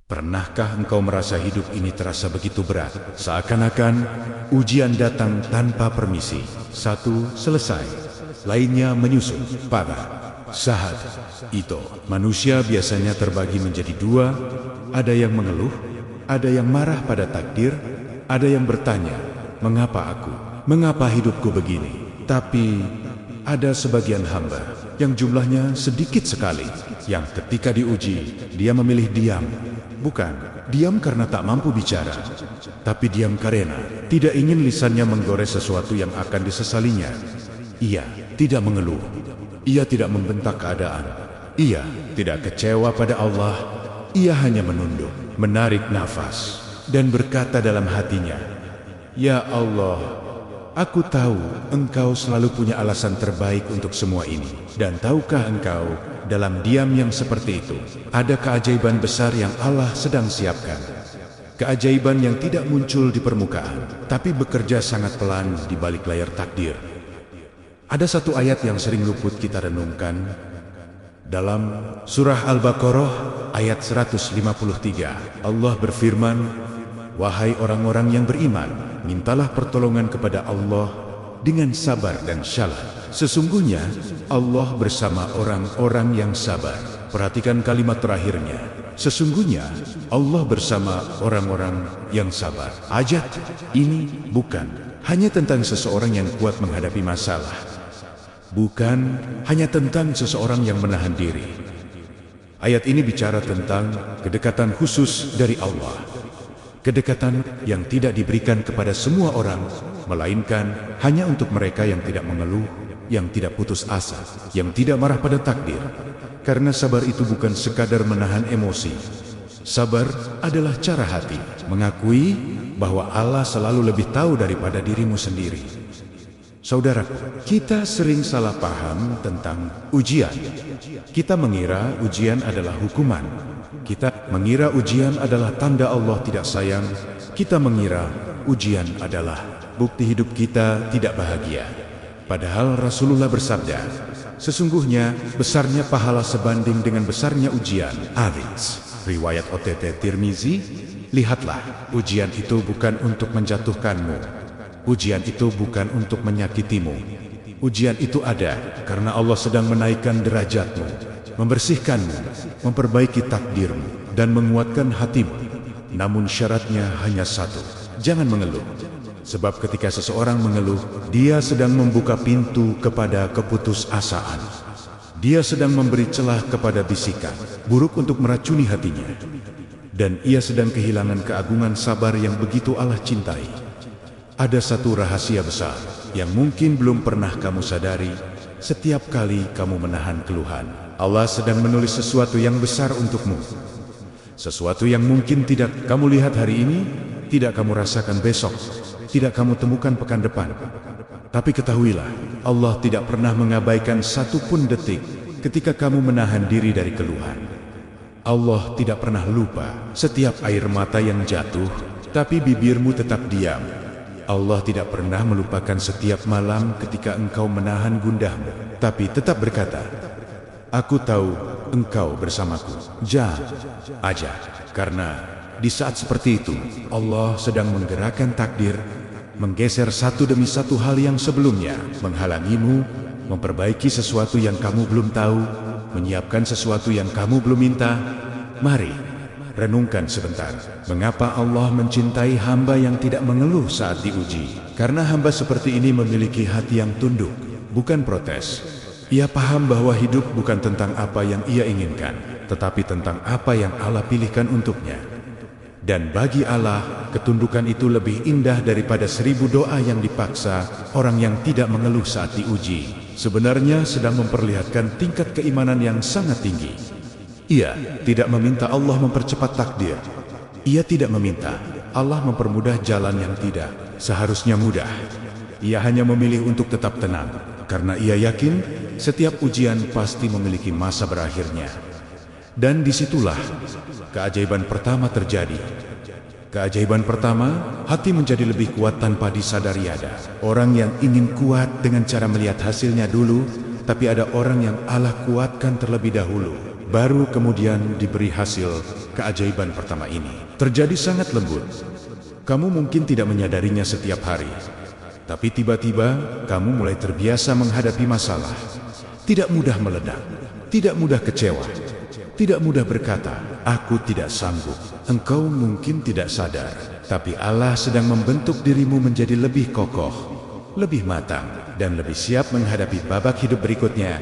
Pernahkah engkau merasa hidup ini terasa begitu berat? Seakan-akan ujian datang tanpa permisi. Satu selesai, lainnya menyusul. Para sahat itu. Manusia biasanya terbagi menjadi dua. Ada yang mengeluh, ada yang marah pada takdir, ada yang bertanya, mengapa aku? Mengapa hidupku begini? Tapi ada sebagian hamba yang jumlahnya sedikit sekali, yang ketika diuji, dia memilih diam. Bukan diam karena tak mampu bicara, tapi diam karena tidak ingin lisannya menggores sesuatu yang akan disesalinya. Ia tidak mengeluh, ia tidak membentak keadaan, ia tidak kecewa pada Allah. Ia hanya menunduk, menarik nafas, dan berkata dalam hatinya, "Ya Allah, aku tahu Engkau selalu punya alasan terbaik untuk semua ini. Dan tahukah Engkau, dalam diam yang seperti itu, ada keajaiban besar yang Allah sedang siapkan. Keajaiban yang tidak muncul di permukaan, tapi bekerja sangat pelan di balik layar takdir." Ada satu ayat yang sering luput kita renungkan. Dalam surah Al-Baqarah ayat 153, Allah berfirman, "Wahai orang-orang yang beriman, mintalah pertolongan kepada Allah dengan sabar dan syalat. Sesungguhnya Allah bersama orang-orang yang sabar." Perhatikan kalimat terakhirnya. Sesungguhnya Allah bersama orang-orang yang sabar. Ayat ini bukan hanya tentang seseorang yang kuat menghadapi masalah. Bukan hanya tentang seseorang yang menahan diri. Ayat ini bicara tentang kedekatan khusus dari Allah. Kedekatan yang tidak diberikan kepada semua orang, melainkan hanya untuk mereka yang tidak mengeluh, yang tidak putus asa, yang tidak marah pada takdir. Karena sabar itu bukan sekadar menahan emosi. Sabar adalah cara hati mengakui bahwa Allah selalu lebih tahu daripada dirimu sendiri. Saudaraku, kita sering salah paham tentang ujian. Kita mengira ujian adalah hukuman. Kita mengira ujian adalah tanda Allah tidak sayang. Kita mengira ujian adalah bukti hidup kita tidak bahagia. Padahal Rasulullah bersabda, sesungguhnya besarnya pahala sebanding dengan besarnya ujian. Hadits riwayat OTT Tirmizi. Lihatlah, ujian itu bukan untuk menjatuhkanmu. Ujian itu bukan untuk menyakitimu. Ujian itu ada karena Allah sedang menaikkan derajatmu, membersihkanmu, memperbaiki takdirmu, dan menguatkan hatimu. Namun syaratnya hanya satu, jangan mengeluh. Sebab ketika seseorang mengeluh, dia sedang membuka pintu kepada keputusasaan. Dia sedang memberi celah kepada bisikan buruk untuk meracuni hatinya. Dan ia sedang kehilangan keagungan sabar yang begitu Allah cintai. Ada satu rahasia besar yang mungkin belum pernah kamu sadari. Setiap kali kamu menahan keluhan, Allah sedang menulis sesuatu yang besar untukmu. Sesuatu yang mungkin tidak kamu lihat hari ini, tidak kamu rasakan besok, tidak kamu temukan pekan depan. Tapi ketahuilah, Allah tidak pernah mengabaikan satu pun detik ketika kamu menahan diri dari keluhan. Allah tidak pernah lupa setiap air mata yang jatuh, tapi bibirmu tetap diam. Allah tidak pernah melupakan setiap malam ketika engkau menahan gundahmu, tapi tetap berkata, "Aku tahu engkau bersamaku." Aja. Karena di saat seperti itu, Allah sedang menggerakkan takdir, menggeser satu demi satu hal yang sebelumnya menghalangimu, memperbaiki sesuatu yang kamu belum tahu, menyiapkan sesuatu yang kamu belum minta. Mari renungkan sebentar, mengapa Allah mencintai hamba yang tidak mengeluh saat diuji? Karena hamba seperti ini memiliki hati yang tunduk, bukan protes. Ia paham bahwa hidup bukan tentang apa yang ia inginkan, tetapi tentang apa yang Allah pilihkan untuknya. Dan bagi Allah, ketundukan itu lebih indah daripada 1000 doa yang dipaksa. Orang yang tidak mengeluh saat diuji sebenarnya sedang memperlihatkan tingkat keimanan yang sangat tinggi. Ia tidak meminta Allah mempercepat takdir. Ia tidak meminta Allah mempermudah jalan yang tidak seharusnya mudah. Ia hanya memilih untuk tetap tenang, karena ia yakin setiap ujian pasti memiliki masa berakhirnya. Dan disitulah keajaiban pertama terjadi. Keajaiban pertama, hati menjadi lebih kuat tanpa disadari ada. Orang yang ingin kuat dengan cara melihat hasilnya dulu, tapi ada orang yang Allah kuatkan terlebih dahulu baru kemudian diberi hasil keajaiban pertama ini. Terjadi sangat lembut. Kamu mungkin tidak menyadarinya setiap hari, tapi tiba-tiba kamu mulai terbiasa menghadapi masalah. Tidak mudah meledak, tidak mudah kecewa, tidak mudah berkata, "Aku tidak sanggup." Engkau mungkin tidak sadar, tapi Allah sedang membentuk dirimu menjadi lebih kokoh, lebih matang, dan lebih siap menghadapi babak hidup berikutnya.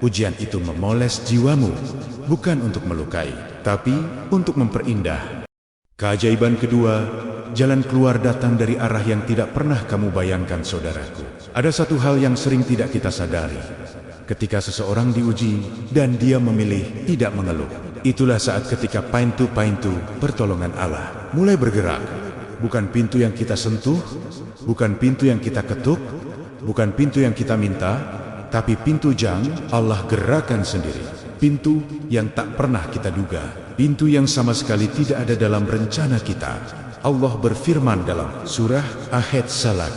Ujian itu memoles jiwamu, bukan untuk melukai, tapi untuk memperindah. Keajaiban kedua, jalan keluar datang dari arah yang tidak pernah kamu bayangkan, saudaraku. Ada satu hal yang sering tidak kita sadari. Ketika seseorang diuji dan dia memilih tidak mengeluh, itulah saat ketika pintu pertolongan Allah mulai bergerak. Bukan pintu yang kita sentuh, bukan pintu yang kita ketuk, bukan pintu yang kita minta, tapi pintu yang Allah gerakan sendiri. Pintu yang tak pernah kita duga, pintu yang sama sekali tidak ada dalam rencana kita. Allah berfirman dalam surah As-Salak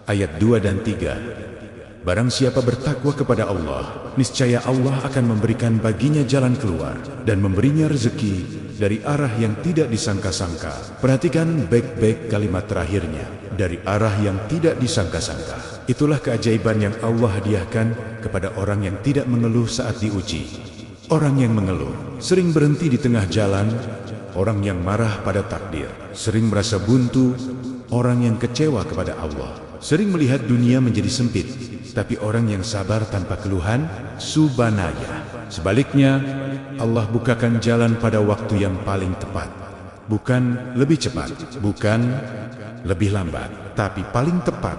ayat 2 dan 3. Barang siapa bertakwa kepada Allah, niscaya Allah akan memberikan baginya jalan keluar dan memberinya rezeki dari arah yang tidak disangka-sangka. Perhatikan baik-baik kalimat terakhirnya, dari arah yang tidak disangka-sangka. Itulah keajaiban yang Allah hadiahkan kepada orang yang tidak mengeluh saat diuji. Orang yang mengeluh sering berhenti di tengah jalan, orang yang marah pada takdir, sering merasa buntu, orang yang kecewa kepada Allah, sering melihat dunia menjadi sempit. Tapi orang yang sabar tanpa keluhan, subhanallah. Sebaliknya, Allah bukakan jalan pada waktu yang paling tepat. Bukan lebih cepat, bukan lebih lambat, tapi paling tepat.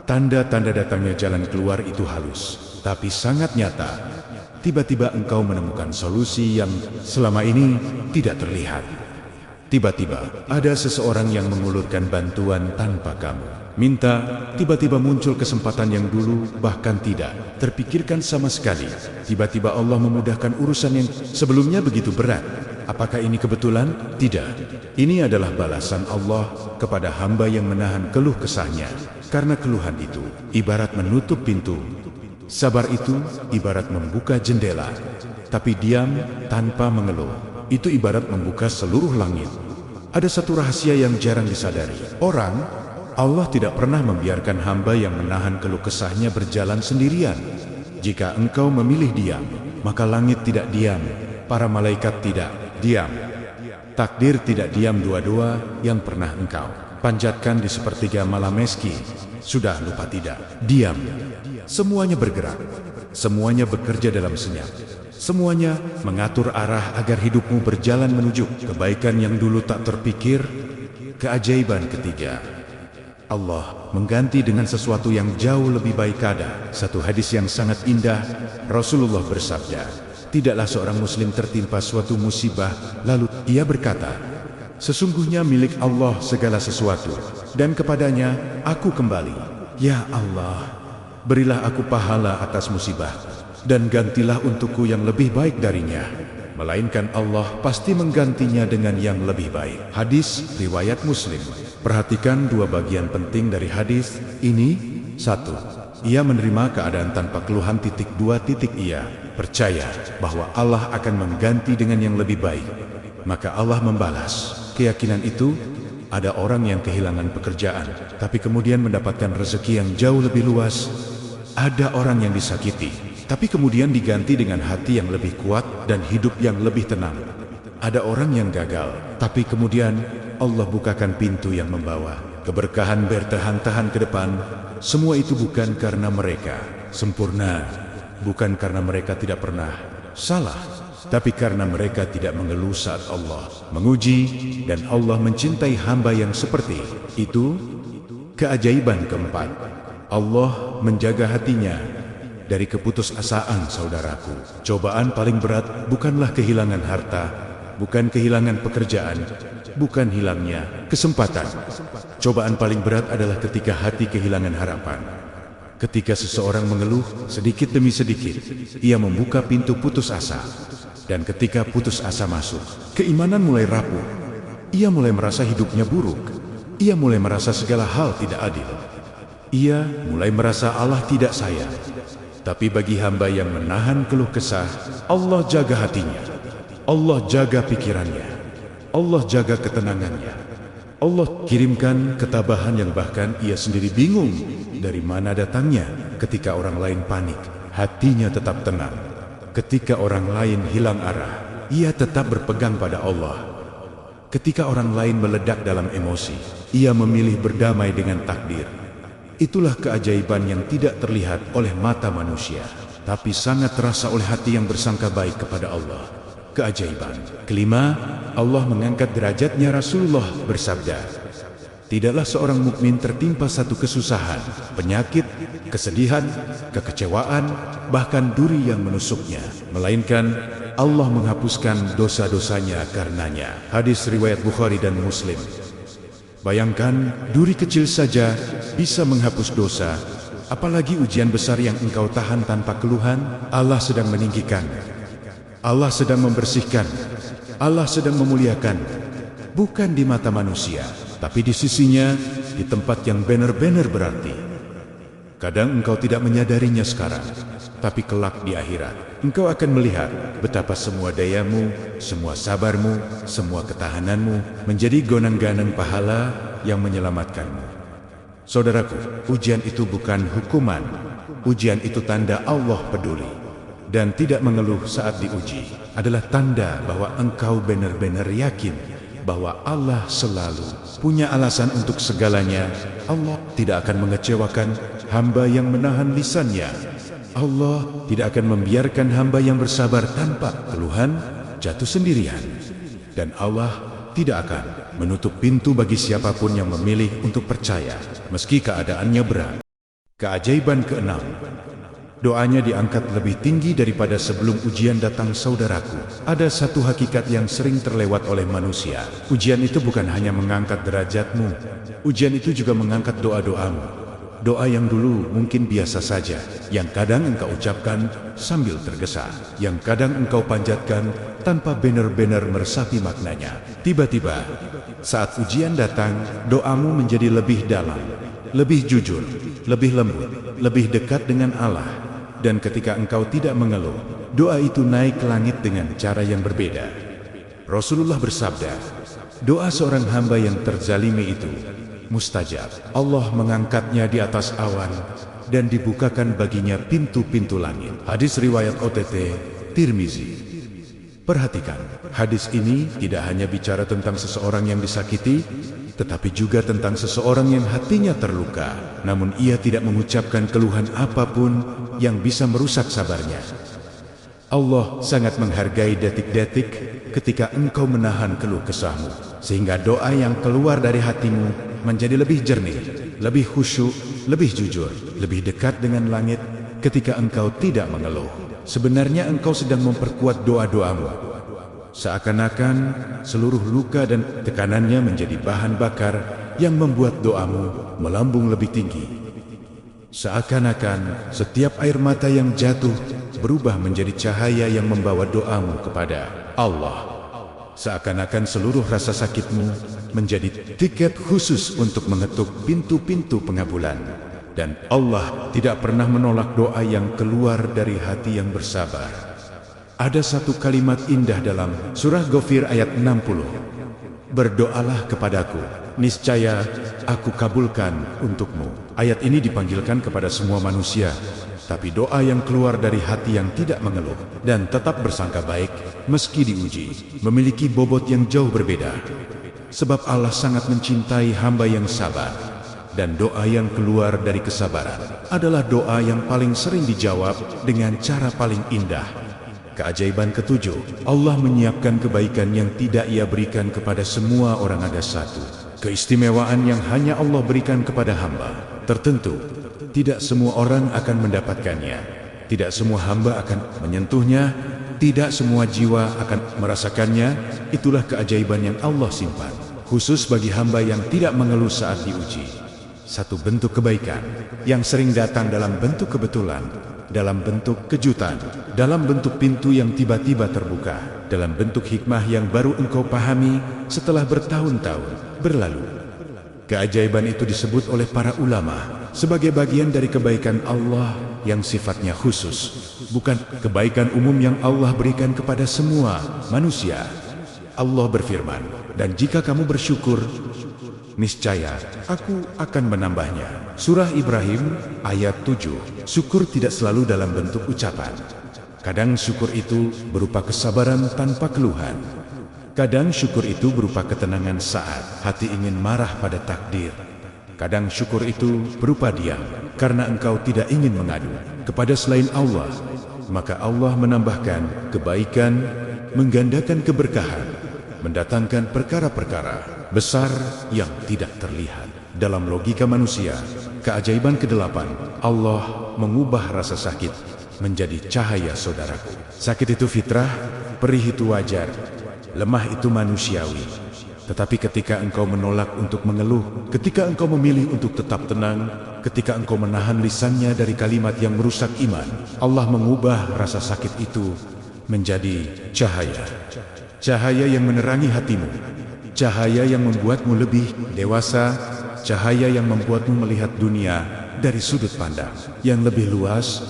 Tanda-tanda datangnya jalan keluar itu halus, tapi sangat nyata. Tiba-tiba engkau menemukan solusi yang selama ini tidak terlihat. Tiba-tiba ada seseorang yang mengulurkan bantuan tanpa kamu minta, tiba-tiba muncul kesempatan yang dulu bahkan tidak terpikirkan sama sekali. Tiba-tiba Allah memudahkan urusan yang sebelumnya begitu berat. Apakah ini kebetulan? Tidak. Ini adalah balasan Allah kepada hamba yang menahan keluh kesahnya. Karena keluhan itu ibarat menutup pintu. Sabar itu ibarat membuka jendela. Tapi diam tanpa mengeluh, itu ibarat membuka seluruh langit. Ada satu rahasia yang jarang disadari orang. Allah tidak pernah membiarkan hamba yang menahan keluh kesahnya berjalan sendirian. Jika engkau memilih diam, maka langit tidak diam, para malaikat tidak diam, takdir tidak diam. Dua-dua yang pernah engkau panjatkan di sepertiga malam meski sudah lupa tidak diam. Semuanya bergerak, semuanya bekerja dalam senyap, semuanya mengatur arah agar hidupmu berjalan menuju kebaikan yang dulu tak terpikir. Keajaiban ketiga, Allah mengganti dengan sesuatu yang jauh lebih baik. Ada satu hadis yang sangat indah. Rasulullah bersabda, tidaklah seorang muslim tertimpa suatu musibah lalu ia berkata, sesungguhnya milik Allah segala sesuatu dan kepadanya aku kembali. Ya Allah, berilah aku pahala atas musibah dan gantilah untukku yang lebih baik darinya. Melainkan Allah pasti menggantinya dengan yang lebih baik. Hadis riwayat Muslim. Perhatikan dua bagian penting dari hadis ini. 1. Ia menerima keadaan tanpa keluhan. 2. Ia percaya bahwa Allah akan mengganti dengan yang lebih baik. Maka Allah membalas. Keyakinan itu, ada orang yang kehilangan pekerjaan, tapi kemudian mendapatkan rezeki yang jauh lebih luas. Ada orang yang disakiti, tapi kemudian diganti dengan hati yang lebih kuat dan hidup yang lebih tenang. Ada orang yang gagal, tapi kemudian Allah bukakan pintu yang membawa keberkahan bertahan-tahan ke depan. Semua itu bukan karena mereka sempurna, bukan karena mereka tidak pernah salah, tapi karena mereka tidak mengeluh saat Allah menguji, dan Allah mencintai hamba yang seperti itu. Keajaiban keempat, Allah menjaga hatinya dari keputusasaan. Saudaraku, cobaan paling berat bukanlah kehilangan harta, bukan kehilangan pekerjaan, bukan hilangnya kesempatan. Cobaan paling berat adalah ketika hati kehilangan harapan. Ketika seseorang mengeluh sedikit demi sedikit, ia membuka pintu putus asa. Dan ketika putus asa masuk, keimanan mulai rapuh. Ia mulai merasa hidupnya buruk. Ia mulai merasa segala hal tidak adil. Ia mulai merasa Allah tidak sayang. Tapi bagi hamba yang menahan keluh kesah, Allah jaga hatinya, Allah jaga pikirannya, Allah jaga ketenangannya. Allah kirimkan ketabahan yang bahkan ia sendiri bingung dari mana datangnya. Ketika orang lain panik, hatinya tetap tenang. Ketika orang lain hilang arah, ia tetap berpegang pada Allah. Ketika orang lain meledak dalam emosi, ia memilih berdamai dengan takdir. Itulah keajaiban yang tidak terlihat oleh mata manusia, tapi sangat terasa oleh hati yang bersangka baik kepada Allah. Keajaiban kelima, Allah mengangkat derajatnya. Rasulullah bersabda, tidaklah seorang mukmin tertimpa satu kesusahan, penyakit, kesedihan, kekecewaan, bahkan duri yang menusuknya, melainkan Allah menghapuskan dosa-dosanya karenanya. Hadis riwayat Bukhari dan Muslim. Bayangkan, duri kecil saja bisa menghapus dosa, apalagi ujian besar yang engkau tahan tanpa keluhan. Allah sedang meninggikan, Allah sedang membersihkan, Allah sedang memuliakan, bukan di mata manusia, tapi di sisinya, di tempat yang benar-benar berarti. Kadang engkau tidak menyadarinya sekarang, tapi kelak di akhirat, engkau akan melihat betapa semua dayamu, semua sabarmu, semua ketahananmu menjadi gonang-ganang pahala yang menyelamatkanmu. Saudaraku, ujian itu bukan hukuman, ujian itu tanda Allah peduli. Dan tidak mengeluh saat diuji adalah tanda bahwa engkau benar-benar yakin bahwa Allah selalu punya alasan untuk segalanya. Allah tidak akan mengecewakan hamba yang menahan lisannya. Allah tidak akan membiarkan hamba yang bersabar tanpa keluhan jatuh sendirian. Dan Allah tidak akan menutup pintu bagi siapapun yang memilih untuk percaya meski keadaannya berat. Keajaiban keenam, doanya diangkat lebih tinggi daripada sebelum ujian datang. Saudaraku, ada satu hakikat yang sering terlewat oleh manusia. Ujian itu bukan hanya mengangkat derajatmu, ujian itu juga mengangkat doa-doamu. Doa yang dulu mungkin biasa saja, yang kadang engkau ucapkan sambil tergesa, yang kadang engkau panjatkan tanpa benar-benar meresapi maknanya. Tiba-tiba, saat ujian datang, doamu menjadi lebih dalam, lebih jujur, lebih lembut, lebih dekat dengan Allah. Dan ketika engkau tidak mengeluh, doa itu naik ke langit dengan cara yang berbeda. Rasulullah bersabda, doa seorang hamba yang terzalimi itu mustajab. Allah mengangkatnya di atas awan dan dibukakan baginya pintu-pintu langit. Hadis riwayat OTT Tirmizi. Perhatikan, hadis ini tidak hanya bicara tentang seseorang yang disakiti, tetapi juga tentang seseorang yang hatinya terluka, namun ia tidak mengucapkan keluhan apapun yang bisa merusak sabarnya. Allah sangat menghargai detik-detik ketika engkau menahan keluh kesahmu, sehingga doa yang keluar dari hatimu menjadi lebih jernih, lebih khusyuk, lebih jujur, lebih dekat dengan langit. Ketika engkau tidak mengeluh, sebenarnya engkau sedang memperkuat doa-doamu. Seakan-akan seluruh luka dan tekanannya menjadi bahan bakar yang membuat doamu melambung lebih tinggi. Seakan-akan setiap air mata yang jatuh berubah menjadi cahaya yang membawa doamu kepada Allah. Seakan-akan seluruh rasa sakitmu menjadi tiket khusus untuk mengetuk pintu-pintu pengabulan. Dan Allah tidak pernah menolak doa yang keluar dari hati yang bersabar. Ada satu kalimat indah dalam surah Ghafir ayat 60. Berdoalah kepadaku, niscaya aku kabulkan untukmu. Ayat ini dipanggilkan kepada semua manusia, tapi doa yang keluar dari hati yang tidak mengeluh dan tetap bersangka baik meski diuji, memiliki bobot yang jauh berbeda. Sebab Allah sangat mencintai hamba yang sabar, dan doa yang keluar dari kesabaran adalah doa yang paling sering dijawab dengan cara paling indah. Keajaiban ketujuh, Allah menyiapkan kebaikan yang tidak Ia berikan kepada semua orang. Ada satu keistimewaan yang hanya Allah berikan kepada hamba tertentu. Tidak semua orang akan mendapatkannya, tidak semua hamba akan menyentuhnya, tidak semua jiwa akan merasakannya. Itulah keajaiban yang Allah simpan khusus bagi hamba yang tidak mengeluh saat diuji. Satu bentuk kebaikan yang sering datang dalam bentuk kebetulan, dalam bentuk kejutan, dalam bentuk pintu yang tiba-tiba terbuka, dalam bentuk hikmah yang baru engkau pahami setelah bertahun-tahun berlalu. Keajaiban itu disebut oleh para ulama sebagai bagian dari kebaikan Allah yang sifatnya khusus, bukan kebaikan umum yang Allah berikan kepada semua manusia. Allah berfirman, dan jika kamu bersyukur, niscaya aku akan menambahnya. Surah Ibrahim ayat 7. Syukur tidak selalu dalam bentuk ucapan. Kadang syukur itu berupa kesabaran tanpa keluhan. Kadang syukur itu berupa ketenangan saat hati ingin marah pada takdir. Kadang syukur itu berupa diam karena engkau tidak ingin mengadu kepada selain Allah. Maka Allah menambahkan kebaikan, menggandakan keberkahan, mendatangkan perkara-perkara besar yang tidak terlihat. Dalam logika manusia, keajaiban ke-8, Allah mengubah rasa sakit menjadi cahaya. Saudaraku, sakit itu fitrah, perih itu wajar, lemah itu manusiawi. Tetapi ketika engkau menolak untuk mengeluh, ketika engkau memilih untuk tetap tenang, ketika engkau menahan lisannya dari kalimat yang merusak iman, Allah mengubah rasa sakit itu menjadi cahaya. Cahaya yang menerangi hatimu, cahaya yang membuatmu lebih dewasa, cahaya yang membuatmu melihat dunia dari sudut pandang yang lebih luas,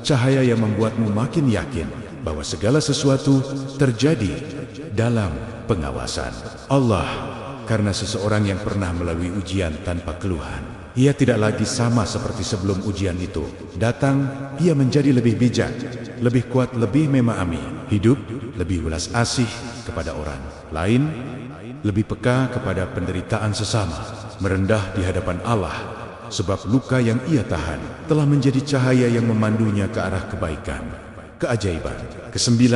cahaya yang membuatmu makin yakin bahwa segala sesuatu terjadi dalam pengawasan Allah. Karena seseorang yang pernah melalui ujian tanpa keluhan, ia tidak lagi sama seperti sebelum ujian itu datang. Ia menjadi lebih bijak, lebih kuat, lebih memahami hidup, lebih welas asih kepada orang lain, lebih peka kepada penderitaan sesama, merendah di hadapan Allah, sebab luka yang ia tahan telah menjadi cahaya yang memandunya ke arah kebaikan. Keajaiban ke-9,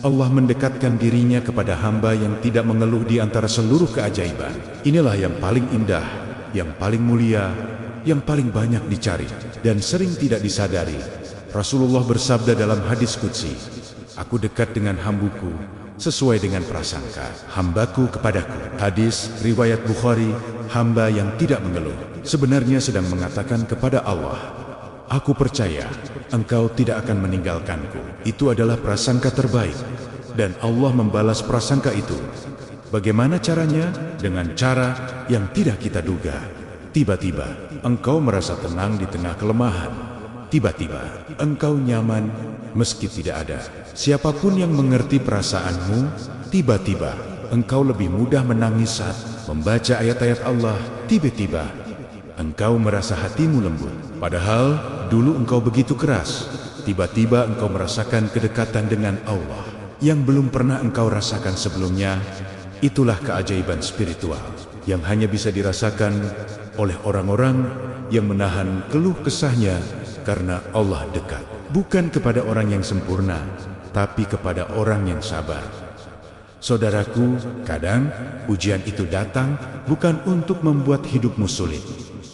Allah mendekatkan dirinya kepada hamba yang tidak mengeluh di antara seluruh keajaiban. Inilah yang paling indah, yang paling mulia, yang paling banyak dicari dan sering tidak disadari. Rasulullah bersabda dalam hadis qudsi, aku dekat dengan hambuku sesuai dengan prasangka hambaku kepadaku. Hadis riwayat Bukhari. Hamba yang tidak mengeluh sebenarnya sedang mengatakan kepada Allah, aku percaya engkau tidak akan meninggalkanku. Itu adalah prasangka terbaik, dan Allah membalas prasangka itu. Bagaimana caranya? Dengan cara yang tidak kita duga. Tiba-tiba engkau merasa tenang di tengah kelemahan. Tiba-tiba engkau nyaman meski tidak ada siapapun yang mengerti perasaanmu. Tiba-tiba engkau lebih mudah menangis saat membaca ayat-ayat Allah. Tiba-tiba engkau merasa hatimu lembut, padahal dulu engkau begitu keras. Tiba-tiba engkau merasakan kedekatan dengan Allah yang belum pernah engkau rasakan sebelumnya. Itulah keajaiban spiritual yang hanya bisa dirasakan oleh orang-orang yang menahan keluh kesahnya karena Allah dekat. Bukan kepada orang yang sempurna, tapi kepada orang yang sabar. Saudaraku, kadang ujian itu datang bukan untuk membuat hidupmu sulit,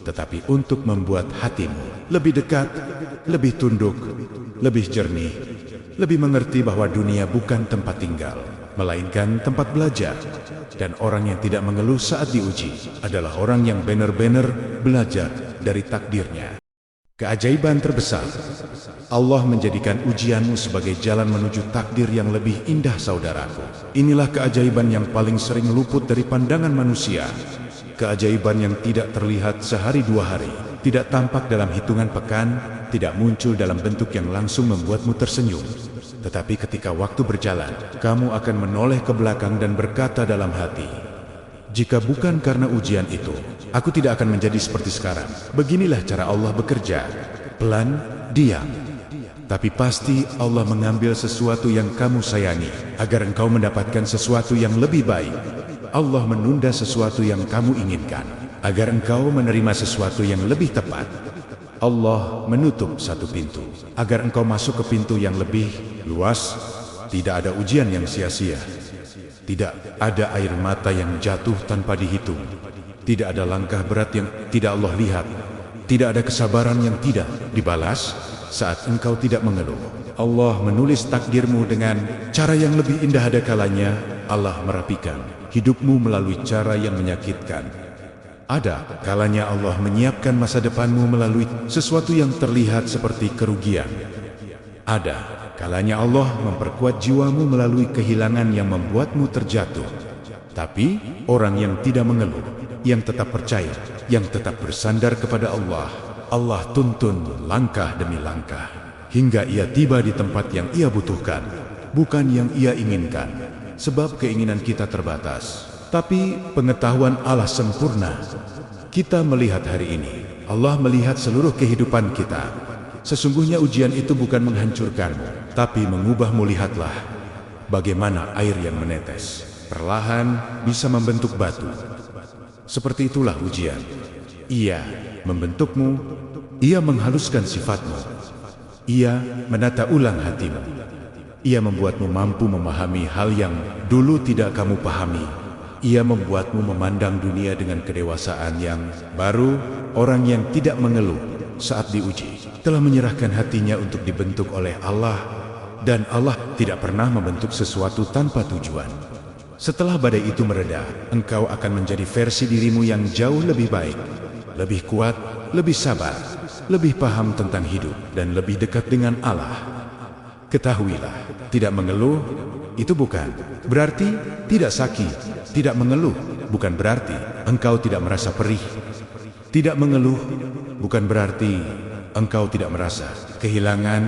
tetapi untuk membuat hatimu lebih dekat, lebih tunduk, lebih jernih, lebih mengerti bahwa dunia bukan tempat tinggal, melainkan tempat belajar. Dan orang yang tidak mengeluh saat diuji adalah orang yang benar-benar belajar dari takdirnya. Keajaiban terbesar, Allah menjadikan ujianmu sebagai jalan menuju takdir yang lebih indah. Saudaraku, inilah keajaiban yang paling sering luput dari pandangan manusia. Keajaiban yang tidak terlihat sehari dua hari, tidak tampak dalam hitungan pekan, tidak muncul dalam bentuk yang langsung membuatmu tersenyum. Tetapi ketika waktu berjalan, kamu akan menoleh ke belakang dan berkata dalam hati, jika bukan karena ujian itu, aku tidak akan menjadi seperti sekarang. Beginilah cara Allah bekerja, pelan, diam. Tapi pasti Allah mengambil sesuatu yang kamu sayangi, agar engkau mendapatkan sesuatu yang lebih baik. Allah menunda sesuatu yang kamu inginkan, agar engkau menerima sesuatu yang lebih tepat. Allah menutup satu pintu, agar engkau masuk ke pintu yang lebih luas. Tidak ada ujian yang sia-sia. Tidak ada air mata yang jatuh tanpa dihitung. Tidak ada langkah berat yang tidak Allah lihat. Tidak ada kesabaran yang tidak dibalas saat engkau tidak mengeluh. Allah menulis takdirmu dengan cara yang lebih indah. Ada kalanya Allah merapikan hidupmu melalui cara yang menyakitkan. Ada kalanya Allah menyiapkan masa depanmu melalui sesuatu yang terlihat seperti kerugian. Ada kalanya Allah memperkuat jiwamu melalui kehilangan yang membuatmu terjatuh. Tapi orang yang tidak mengeluh, yang tetap percaya, yang tetap bersandar kepada Allah, Allah tuntun langkah demi langkah, hingga ia tiba di tempat yang ia butuhkan, bukan yang ia inginkan. Sebab keinginan kita terbatas, tapi pengetahuan Allah sempurna. Kita melihat hari ini, Allah melihat seluruh kehidupan kita. Sesungguhnya ujian itu bukan menghancurkanmu, tapi mengubahmu. Lihatlah bagaimana air yang menetes perlahan bisa membentuk batu. Seperti itulah ujian. Ia membentukmu, ia menghaluskan sifatmu, ia menata ulang hatimu, ia membuatmu mampu memahami hal yang dulu tidak kamu pahami. Ia membuatmu memandang dunia dengan kedewasaan yang baru. Orang yang tidak mengeluh saat diuji telah menyerahkan hatinya untuk dibentuk oleh Allah, dan Allah tidak pernah membentuk sesuatu tanpa tujuan. Setelah badai itu mereda, engkau akan menjadi versi dirimu yang jauh lebih baik, lebih kuat, lebih sabar, lebih paham tentang hidup, dan lebih dekat dengan Allah. Ketahuilah, tidak mengeluh itu bukan berarti tidak sakit. Tidak mengeluh bukan berarti engkau tidak merasa perih. Tidak mengeluh bukan berarti engkau tidak merasa kehilangan.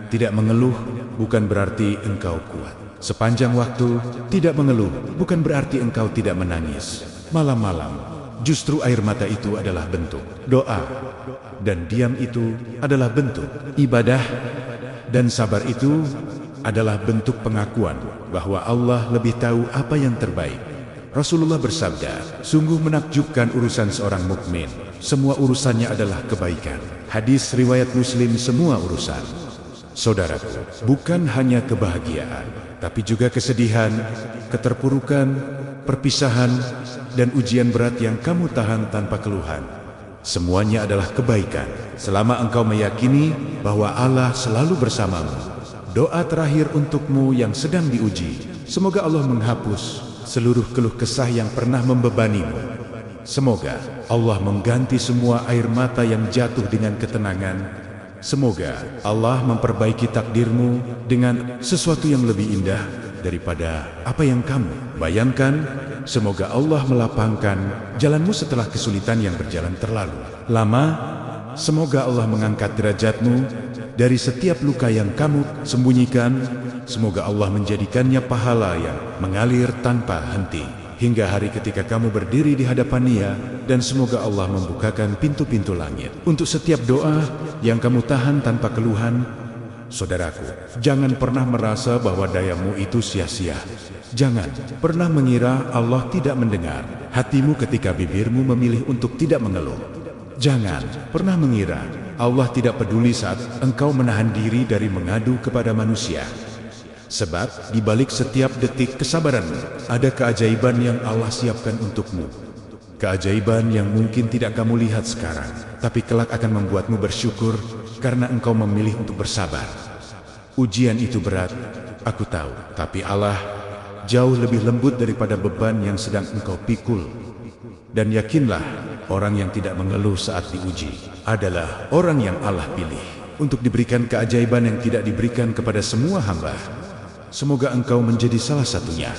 Tidak mengeluh bukan berarti engkau kuat. Sepanjang waktu, tidak mengeluh bukan berarti engkau tidak menangis. Malam-malam, justru air mata itu adalah bentuk doa, dan diam itu adalah bentuk ibadah, dan sabar itu adalah bentuk pengakuan bahwa Allah lebih tahu apa yang terbaik. Rasulullah bersabda, sungguh menakjubkan urusan seorang mukmin. Semua urusannya adalah kebaikan. Hadis riwayat Muslim. Semua urusan, saudaraku, bukan hanya kebahagiaan, tapi juga kesedihan, keterpurukan, perpisahan, dan ujian berat yang kamu tahan tanpa keluhan. Semuanya adalah kebaikan, selama engkau meyakini bahwa Allah selalu bersamamu. Doa terakhir untukmu yang sedang diuji, semoga Allah menghapus seluruh keluh kesah yang pernah membebanimu. Semoga Allah mengganti semua air mata yang jatuh dengan ketenangan. Semoga Allah memperbaiki takdirmu dengan sesuatu yang lebih indah daripada apa yang kamu bayangkan. Semoga Allah melapangkan jalanmu setelah kesulitan yang berjalan terlalu lama. Semoga Allah mengangkat derajatmu dari setiap luka yang kamu sembunyikan. Semoga Allah menjadikannya pahala yang mengalir tanpa henti hingga hari ketika kamu berdiri di hadapan Dia, dan semoga Allah membukakan pintu-pintu langit untuk setiap doa yang kamu tahan tanpa keluhan. Saudaraku, jangan pernah merasa bahwa dayamu itu sia-sia. Jangan pernah mengira Allah tidak mendengar hatimu ketika bibirmu memilih untuk tidak mengeluh. Jangan pernah mengira Allah tidak peduli saat engkau menahan diri dari mengadu kepada manusia. Sebab di balik setiap detik kesabaranmu ada keajaiban yang Allah siapkan untukmu. Keajaiban yang mungkin tidak kamu lihat sekarang, tapi kelak akan membuatmu bersyukur karena engkau memilih untuk bersabar. Ujian itu berat, aku tahu, tapi Allah jauh lebih lembut daripada beban yang sedang engkau pikul. Dan yakinlah, orang yang tidak mengeluh saat diuji adalah orang yang Allah pilih untuk diberikan keajaiban yang tidak diberikan kepada semua hamba. Semoga engkau menjadi salah satunya.